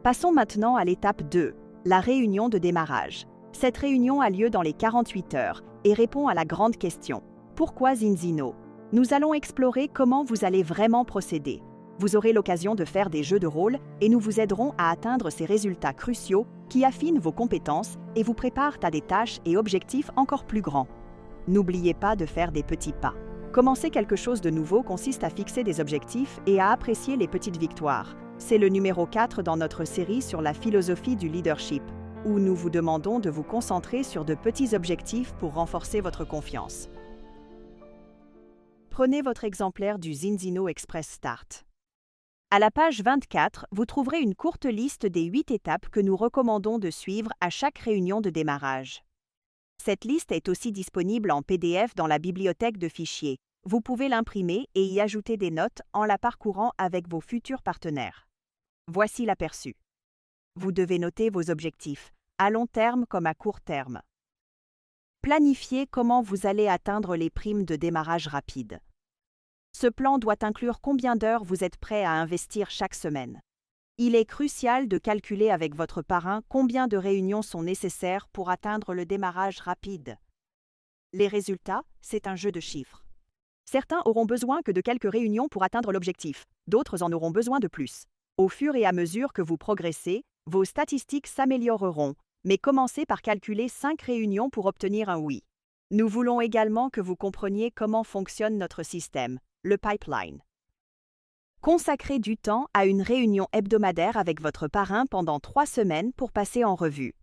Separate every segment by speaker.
Speaker 1: Passons maintenant à l'étape 2, la réunion de démarrage. Cette réunion a lieu dans les 48 heures et répond à la grande question. Pourquoi Zinzino? Nous allons explorer comment vous allez vraiment procéder. Vous aurez l'occasion de faire des jeux de rôle et nous vous aiderons à atteindre ces résultats cruciaux qui affinent vos compétences et vous préparent à des tâches et objectifs encore plus grands. N'oubliez pas de faire des petits pas. Commencer quelque chose de nouveau consiste à fixer des objectifs et à apprécier les petites victoires. C'est le numéro 4 dans notre série sur la philosophie du leadership, où nous vous demandons de vous concentrer sur de petits objectifs pour renforcer votre confiance. Prenez votre exemplaire du Zinzino Express Start. À la page 24, vous trouverez une courte liste des 8 étapes que nous recommandons de suivre à chaque réunion de démarrage. Cette liste est aussi disponible en PDF dans la bibliothèque de fichiers. Vous pouvez l'imprimer et y ajouter des notes en la parcourant avec vos futurs partenaires. Voici l'aperçu. Vous devez noter vos objectifs, à long terme comme à court terme. Planifiez comment vous allez atteindre les primes de démarrage rapide. Ce plan doit inclure combien d'heures vous êtes prêt à investir chaque semaine. Il est crucial de calculer avec votre parrain combien de réunions sont nécessaires pour atteindre le démarrage rapide. Les résultats, c'est un jeu de chiffres. Certains auront besoin que de quelques réunions pour atteindre l'objectif, d'autres en auront besoin de plus. Au fur et à mesure que vous progressez, vos statistiques s'amélioreront, mais commencez par calculer 5 réunions pour obtenir un oui. Nous voulons également que vous compreniez comment fonctionne notre système, le pipeline. Consacrez du temps à une réunion hebdomadaire avec votre parrain pendant 3 semaines pour passer en revue.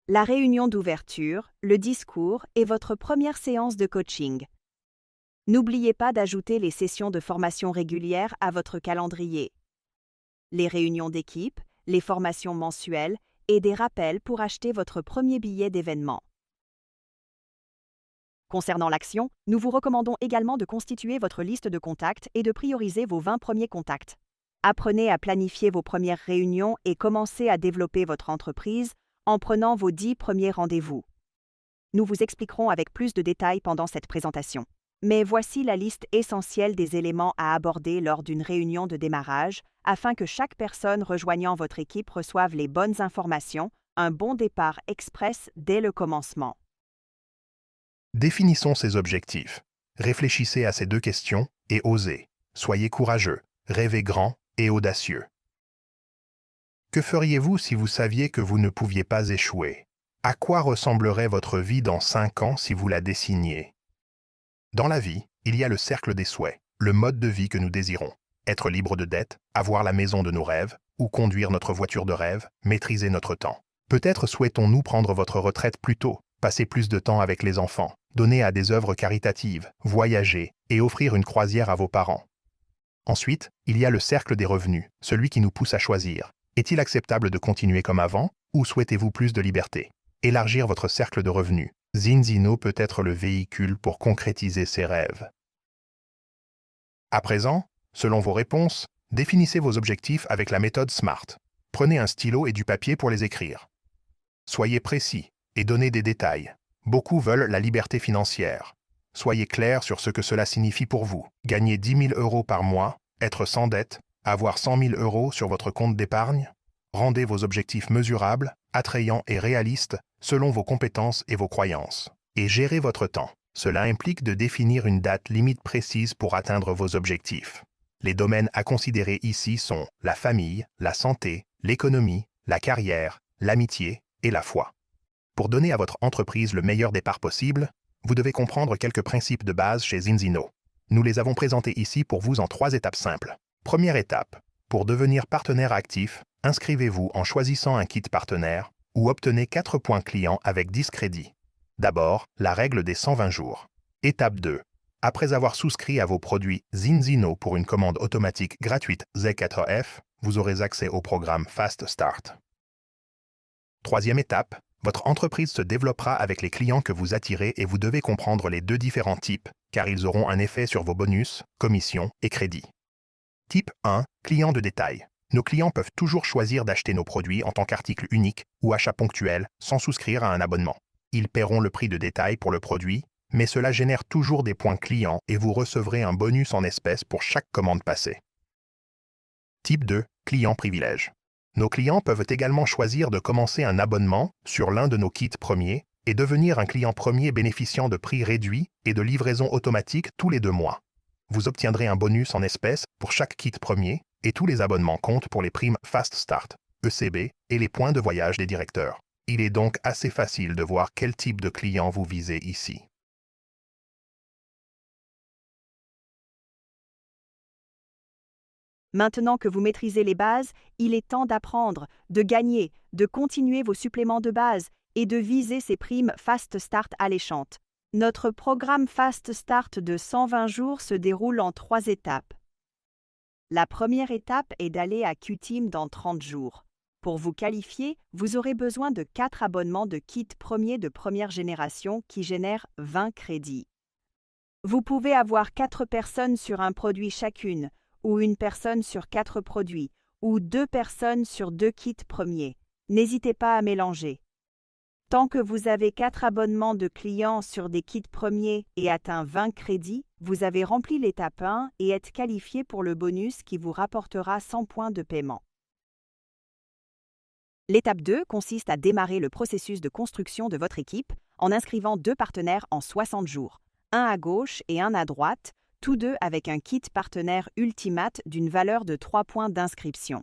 Speaker 1: La réunion d'ouverture, le discours et votre première séance de coaching. N'oubliez pas d'ajouter les sessions de formation régulières à votre calendrier. Les réunions d'équipe, les formations mensuelles et des rappels pour acheter votre premier billet d'événement. Concernant l'action, nous vous recommandons également de constituer votre liste de contacts et de prioriser vos 20 premiers contacts. Apprenez à planifier vos premières réunions et commencez à développer votre entreprise en prenant vos 10 premiers rendez-vous. Nous vous expliquerons avec plus de détails pendant cette présentation. Mais voici la liste essentielle des éléments à aborder lors d'une réunion de démarrage afin que chaque personne rejoignant votre équipe reçoive les bonnes informations, un bon départ express dès le commencement.
Speaker 2: Définissons ces objectifs. Réfléchissez à ces 2 questions et osez. Soyez courageux, rêvez grand et audacieux. Que feriez-vous si vous saviez que vous ne pouviez pas échouer? À quoi ressemblerait votre vie dans 5 ans si vous la dessiniez? Dans la vie, il y a le cercle des souhaits, le mode de vie que nous désirons. Être libre de dettes, avoir la maison de nos rêves, ou conduire notre voiture de rêve, maîtriser notre temps. Peut-être souhaitons-nous prendre votre retraite plus tôt, passer plus de temps avec les enfants, donner à des œuvres caritatives, voyager et offrir une croisière à vos parents. Ensuite, il y a le cercle des revenus, celui qui nous pousse à choisir. Est-il acceptable de continuer comme avant, ou souhaitez-vous plus de liberté? Élargir votre cercle de revenus. Zinzino peut être le véhicule pour concrétiser ces rêves. À présent, selon vos réponses, définissez vos objectifs avec la méthode SMART. Prenez un stylo et du papier pour les écrire. Soyez précis et donnez des détails. Beaucoup veulent la liberté financière. Soyez clair sur ce que cela signifie pour vous. Gagner 10 000 € par mois, être sans dette, avoir 100 000 € sur votre compte d'épargne. Rendez vos objectifs mesurables, attrayants et réalistes selon vos compétences et vos croyances. Et gérez votre temps. Cela implique de définir une date limite précise pour atteindre vos objectifs. Les domaines à considérer ici sont la famille, la santé, l'économie, la carrière, l'amitié et la foi. Pour donner à votre entreprise le meilleur départ possible, vous devez comprendre quelques principes de base chez Zinzino. Nous les avons présentés ici pour vous en 3 étapes simples. Première étape. Pour devenir partenaire actif, inscrivez-vous en choisissant un kit partenaire ou obtenez 4 points clients avec 10 crédits. D'abord, la règle des 120 jours. Étape 2. Après avoir souscrit à vos produits Zinzino pour une commande automatique gratuite Z4F, vous aurez accès au programme Fast Start. Troisième étape. Votre entreprise se développera avec les clients que vous attirez et vous devez comprendre les 2 différents types, car ils auront un effet sur vos bonus, commissions et crédits. Type 1. Clients de détail. Nos clients peuvent toujours choisir d'acheter nos produits en tant qu'article unique ou achat ponctuel sans souscrire à un abonnement. Ils paieront le prix de détail pour le produit, mais cela génère toujours des points clients et vous recevrez un bonus en espèces pour chaque commande passée. Type 2. Client privilège. Nos clients peuvent également choisir de commencer un abonnement sur l'un de nos kits premiers et devenir un client premier bénéficiant de prix réduits et de livraison automatique tous les 2 mois. Vous obtiendrez un bonus en espèces pour chaque kit premier et tous les abonnements comptent pour les primes Fast Start, ECB et les points de voyage des directeurs. Il est donc assez facile de voir quel type de client vous visez ici.
Speaker 1: Maintenant que vous maîtrisez les bases, il est temps d'apprendre, de gagner, de continuer vos suppléments de base et de viser ces primes Fast Start alléchantes. Notre programme Fast Start de 120 jours se déroule en 3 étapes. La première étape est d'aller à Qteam dans 30 jours. Pour vous qualifier, vous aurez besoin de 4 abonnements de kit premier de première génération qui génèrent 20 crédits. Vous pouvez avoir 4 personnes sur un produit chacune, ou une personne sur 4 produits, ou 2 personnes sur 2 kits premiers. N'hésitez pas à mélanger. Tant que vous avez 4 abonnements de clients sur des kits premiers et atteint 20 crédits, vous avez rempli l'étape 1 et êtes qualifié pour le bonus qui vous rapportera 100 points de paiement. L'étape 2 consiste à démarrer le processus de construction de votre équipe en inscrivant 2 partenaires en 60 jours, un à gauche et un à droite, tous deux avec un kit partenaire Ultimate d'une valeur de 3 points d'inscription.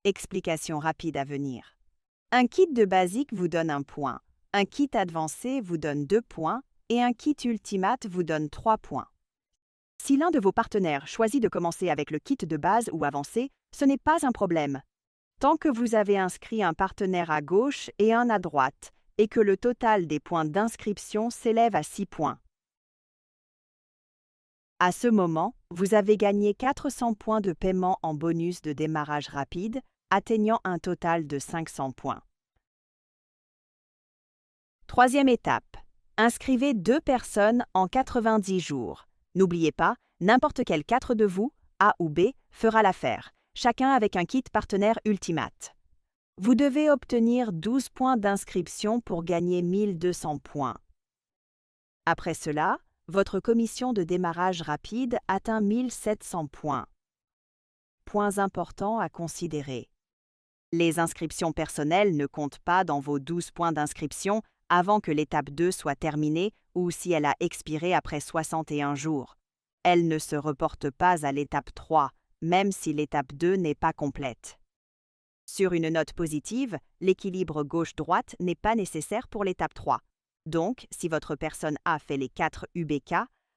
Speaker 1: Explication rapide à venir. Un kit de basique vous donne 1 point, un kit avancé vous donne 2 points et un kit Ultimate vous donne 3 points. Si l'un de vos partenaires choisit de commencer avec le kit de base ou avancé, ce n'est pas un problème. Tant que vous avez inscrit un partenaire à gauche et un à droite et que le total des points d'inscription s'élève à 6 points. À ce moment, vous avez gagné 400 points de paiement en bonus de démarrage rapide, atteignant un total de 500 points. Troisième étape. Inscrivez 2 personnes en 90 jours. N'oubliez pas, n'importe quel 4 de vous, A ou B, fera l'affaire, chacun avec un kit partenaire Ultimate. Vous devez obtenir 12 points d'inscription pour gagner 1200 points. Après cela, votre commission de démarrage rapide atteint 1700 points. Points importants à considérer. Les inscriptions personnelles ne comptent pas dans vos 12 points d'inscription avant que l'étape 2 soit terminée ou si elle a expiré après 61 jours. Elles ne se reportent pas à l'étape 3, même si l'étape 2 n'est pas complète. Sur une note positive, l'équilibre gauche-droite n'est pas nécessaire pour l'étape 3. Donc, si votre personne A fait les 4 UBK,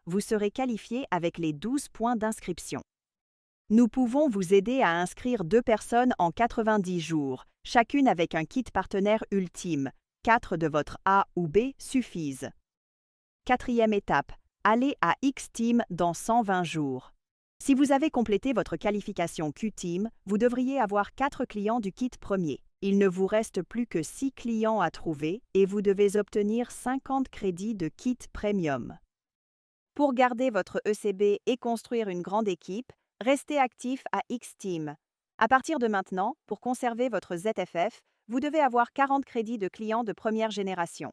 Speaker 1: vous serez qualifié avec les 12 points d'inscription. Nous pouvons vous aider à inscrire 2 personnes en 90 jours, chacune avec un kit partenaire ultime. 4 de votre A ou B suffisent. Quatrième étape, allez à Qteam dans 120 jours. Si vous avez complété votre qualification Qteam, vous devriez avoir 4 clients du kit premier. Il ne vous reste plus que 6 clients à trouver et vous devez obtenir 50 crédits de kit premium. Pour garder votre ECB et construire une grande équipe, restez actif à Qteam. À partir de maintenant, pour conserver votre ZFF, vous devez avoir 40 crédits de clients de première génération.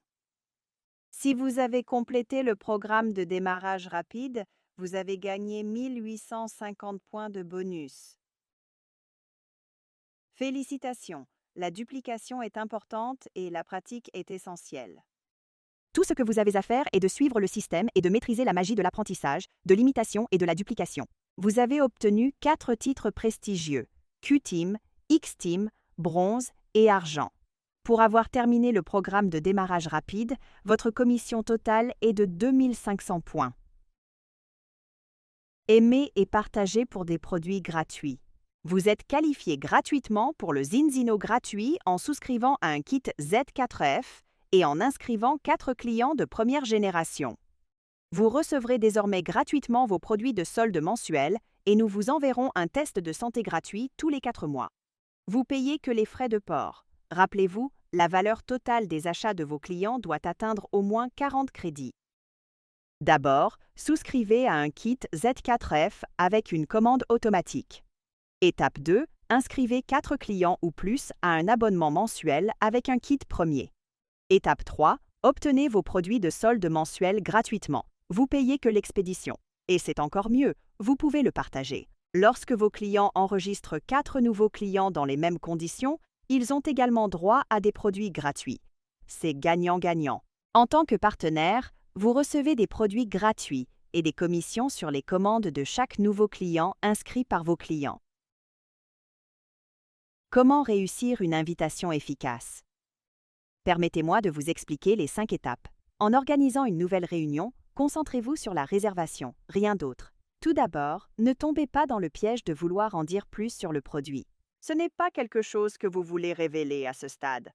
Speaker 1: Si vous avez complété le programme de démarrage rapide, vous avez gagné 1850 points de bonus. Félicitations! La duplication est importante et la pratique est essentielle. Tout ce que vous avez à faire est de suivre le système et de maîtriser la magie de l'apprentissage, de l'imitation et de la duplication. Vous avez obtenu 4 titres prestigieux, Qteam, Xteam, Bronze et Argent. Pour avoir terminé le programme de démarrage rapide, votre commission totale est de 2500 points. Aimez et partagez pour des produits gratuits. Vous êtes qualifié gratuitement pour le Zinzino gratuit en souscrivant à un kit Z4F et en inscrivant 4 clients de première génération. Vous recevrez désormais gratuitement vos produits de solde mensuels et nous vous enverrons un test de santé gratuit tous les 4 mois. Vous payez que les frais de port. Rappelez-vous, la valeur totale des achats de vos clients doit atteindre au moins 40 crédits. D'abord, souscrivez à un kit Z4F avec une commande automatique. Étape 2, inscrivez 4 clients ou plus à un abonnement mensuel avec un kit premier. Étape 3, obtenez vos produits de solde mensuel gratuitement. Vous payez que l'expédition. Et c'est encore mieux, vous pouvez le partager. Lorsque vos clients enregistrent 4 nouveaux clients dans les mêmes conditions, ils ont également droit à des produits gratuits. C'est gagnant-gagnant. En tant que partenaire, vous recevez des produits gratuits et des commissions sur les commandes de chaque nouveau client inscrit par vos clients. Comment réussir une invitation efficace? Permettez-moi de vous expliquer les 5 étapes. En organisant une nouvelle réunion, concentrez-vous sur la réservation, rien d'autre. Tout d'abord, ne tombez pas dans le piège de vouloir en dire plus sur le produit. Ce n'est pas quelque chose que vous voulez révéler à ce stade.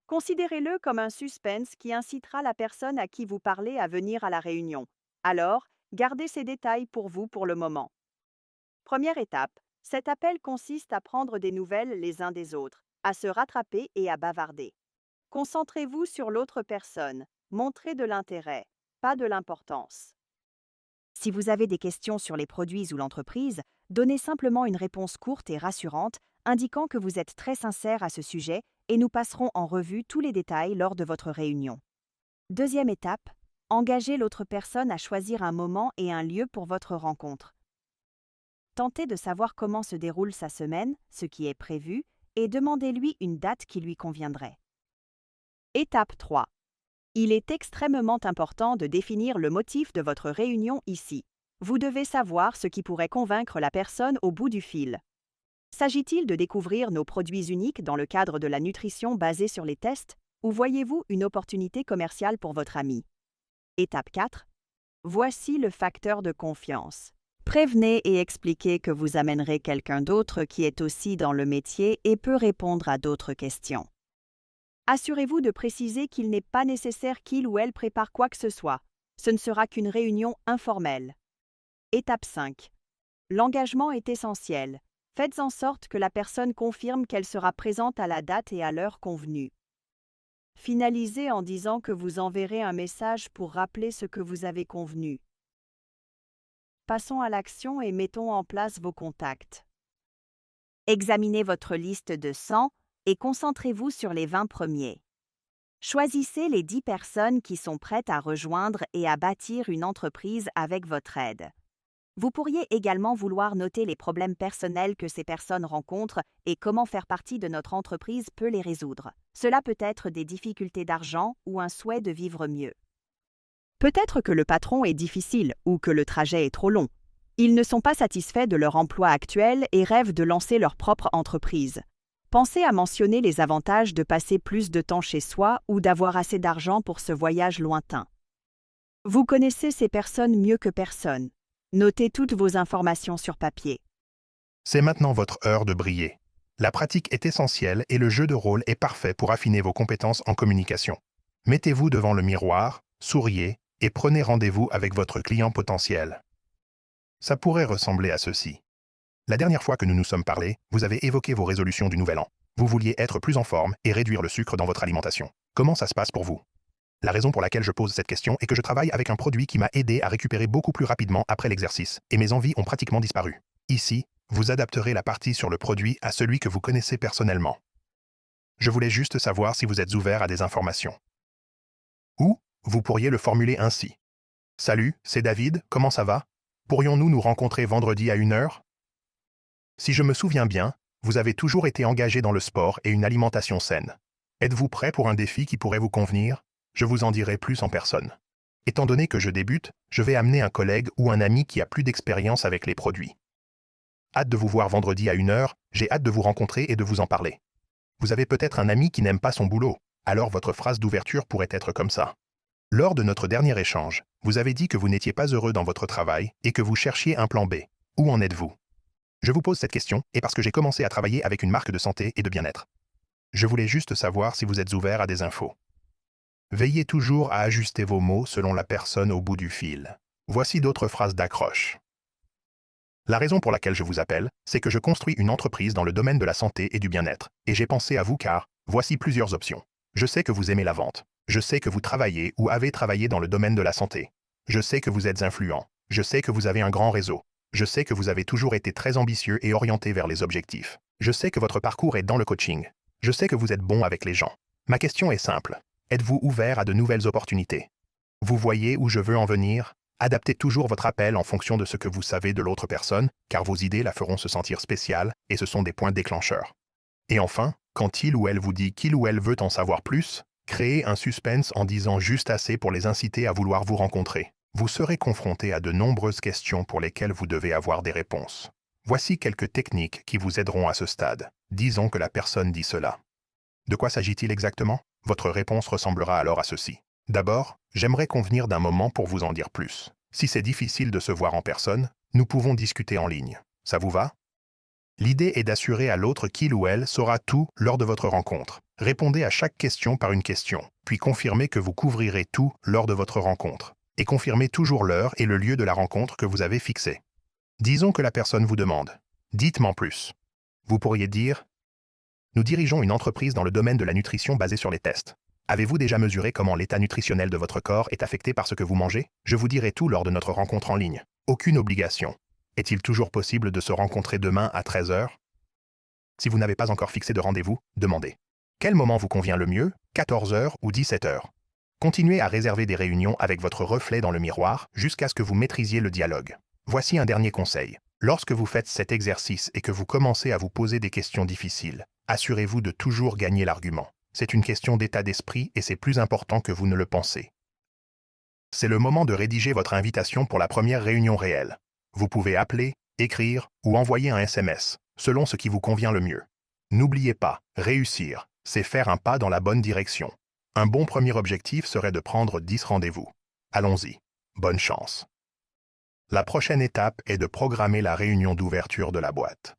Speaker 1: Considérez-le comme un suspense qui incitera la personne à qui vous parlez à venir à la réunion. Alors, gardez ces détails pour vous pour le moment. Première étape, cet appel consiste à prendre des nouvelles les uns des autres, à se rattraper et à bavarder. Concentrez-vous sur l'autre personne, montrez de l'intérêt, pas de l'importance. Si vous avez des questions sur les produits ou l'entreprise, donnez simplement une réponse courte et rassurante, indiquant que vous êtes très sincère à ce sujet et nous passerons en revue tous les détails lors de votre réunion. Deuxième étape, engagez l'autre personne à choisir un moment et un lieu pour votre rencontre. Tentez de savoir comment se déroule sa semaine, ce qui est prévu, et demandez-lui une date qui lui conviendrait. Étape 3. Il est extrêmement important de définir le motif de votre réunion ici. Vous devez savoir ce qui pourrait convaincre la personne au bout du fil. S'agit-il de découvrir nos produits uniques dans le cadre de la nutrition basée sur les tests, ou voyez-vous une opportunité commerciale pour votre ami? Étape 4. Voici le facteur de confiance. Prévenez et expliquez que vous amènerez quelqu'un d'autre qui est aussi dans le métier et peut répondre à d'autres questions. Assurez-vous de préciser qu'il n'est pas nécessaire qu'il ou elle prépare quoi que ce soit. Ce ne sera qu'une réunion informelle. Étape 5. L'engagement est essentiel. Faites en sorte que la personne confirme qu'elle sera présente à la date et à l'heure convenue. Finalisez en disant que vous enverrez un message pour rappeler ce que vous avez convenu. Passons à l'action et mettons en place vos contacts. Examinez votre liste de 100 et concentrez-vous sur les 20 premiers. Choisissez les 10 personnes qui sont prêtes à rejoindre et à bâtir une entreprise avec votre aide. Vous pourriez également vouloir noter les problèmes personnels que ces personnes rencontrent et comment faire partie de notre entreprise peut les résoudre. Cela peut être des difficultés d'argent ou un souhait de vivre mieux. Peut-être que le patron est difficile ou que le trajet est trop long. Ils ne sont pas satisfaits de leur emploi actuel et rêvent de lancer leur propre entreprise. Pensez à mentionner les avantages de passer plus de temps chez soi ou d'avoir assez d'argent pour ce voyage lointain. Vous connaissez ces personnes mieux que personne. Notez toutes vos informations sur papier.
Speaker 2: C'est maintenant votre heure de briller. La pratique est essentielle et le jeu de rôle est parfait pour affiner vos compétences en communication. Mettez-vous devant le miroir, souriez et prenez rendez-vous avec votre client potentiel. Ça pourrait ressembler à ceci. La dernière fois que nous nous sommes parlé, vous avez évoqué vos résolutions du Nouvel An. Vous vouliez être plus en forme et réduire le sucre dans votre alimentation. Comment ça se passe pour vous? La raison pour laquelle je pose cette question est que je travaille avec un produit qui m'a aidé à récupérer beaucoup plus rapidement après l'exercice, et mes envies ont pratiquement disparu. Ici, vous adapterez la partie sur le produit à celui que vous connaissez personnellement. Je voulais juste savoir si vous êtes ouvert à des informations. Ou, vous pourriez le formuler ainsi. Salut, c'est David, comment ça va? Pourrions-nous nous rencontrer vendredi à 1h? Si je me souviens bien, vous avez toujours été engagé dans le sport et une alimentation saine. Êtes-vous prêt pour un défi qui pourrait vous convenir? Je vous en dirai plus en personne. Étant donné que je débute, je vais amener un collègue ou un ami qui a plus d'expérience avec les produits. Hâte de vous voir vendredi à 1h, j'ai hâte de vous rencontrer et de vous en parler. Vous avez peut-être un ami qui n'aime pas son boulot, alors votre phrase d'ouverture pourrait être comme ça. Lors de notre dernier échange, vous avez dit que vous n'étiez pas heureux dans votre travail et que vous cherchiez un plan B. Où en êtes-vous? Je vous pose cette question et parce que j'ai commencé à travailler avec une marque de santé et de bien-être. Je voulais juste savoir si vous êtes ouvert à des infos. Veillez toujours à ajuster vos mots selon la personne au bout du fil. Voici d'autres phrases d'accroche. La raison pour laquelle je vous appelle, c'est que je construis une entreprise dans le domaine de la santé et du bien-être, et j'ai pensé à vous car, voici plusieurs options. Je sais que vous aimez la vente. Je sais que vous travaillez ou avez travaillé dans le domaine de la santé. Je sais que vous êtes influent. Je sais que vous avez un grand réseau. Je sais que vous avez toujours été très ambitieux et orienté vers les objectifs. Je sais que votre parcours est dans le coaching. Je sais que vous êtes bon avec les gens. Ma question est simple. Êtes-vous ouvert à de nouvelles opportunités? Vous voyez où je veux en venir? Adaptez toujours votre appel en fonction de ce que vous savez de l'autre personne, car vos idées la feront se sentir spéciale et ce sont des points déclencheurs. Et enfin, quand il ou elle vous dit qu'il ou elle veut en savoir plus, créez un suspense en disant juste assez pour les inciter à vouloir vous rencontrer. Vous serez confronté à de nombreuses questions pour lesquelles vous devez avoir des réponses. Voici quelques techniques qui vous aideront à ce stade. Disons que la personne dit cela. De quoi s'agit-il exactement? Votre réponse ressemblera alors à ceci. D'abord, j'aimerais convenir d'un moment pour vous en dire plus. Si c'est difficile de se voir en personne, nous pouvons discuter en ligne. Ça vous va? L'idée est d'assurer à l'autre qu'il ou elle saura tout lors de votre rencontre. Répondez à chaque question par une question, puis confirmez que vous couvrirez tout lors de votre rencontre. Et confirmez toujours l'heure et le lieu de la rencontre que vous avez fixé. Disons que la personne vous demande « Dites-moi plus ». Vous pourriez dire « Nous dirigeons une entreprise dans le domaine de la nutrition basée sur les tests. Avez-vous déjà mesuré comment l'état nutritionnel de votre corps est affecté par ce que vous mangez? Je vous dirai tout lors de notre rencontre en ligne. Aucune obligation. Est-il toujours possible de se rencontrer demain à 13 h? Si vous n'avez pas encore fixé de rendez-vous, demandez. Quel moment vous convient le mieux? 14 h ou 17 h? Continuez à réserver des réunions avec votre reflet dans le miroir jusqu'à ce que vous maîtrisiez le dialogue. Voici un dernier conseil. Lorsque vous faites cet exercice et que vous commencez à vous poser des questions difficiles, assurez-vous de toujours gagner l'argument. C'est une question d'état d'esprit et c'est plus important que vous ne le pensez. C'est le moment de rédiger votre invitation pour la première réunion réelle. Vous pouvez appeler, écrire ou envoyer un SMS, selon ce qui vous convient le mieux. N'oubliez pas, réussir, c'est faire un pas dans la bonne direction. Un bon premier objectif serait de prendre 10 rendez-vous. Allons-y. Bonne chance. La prochaine étape est de programmer la réunion d'ouverture de la boîte.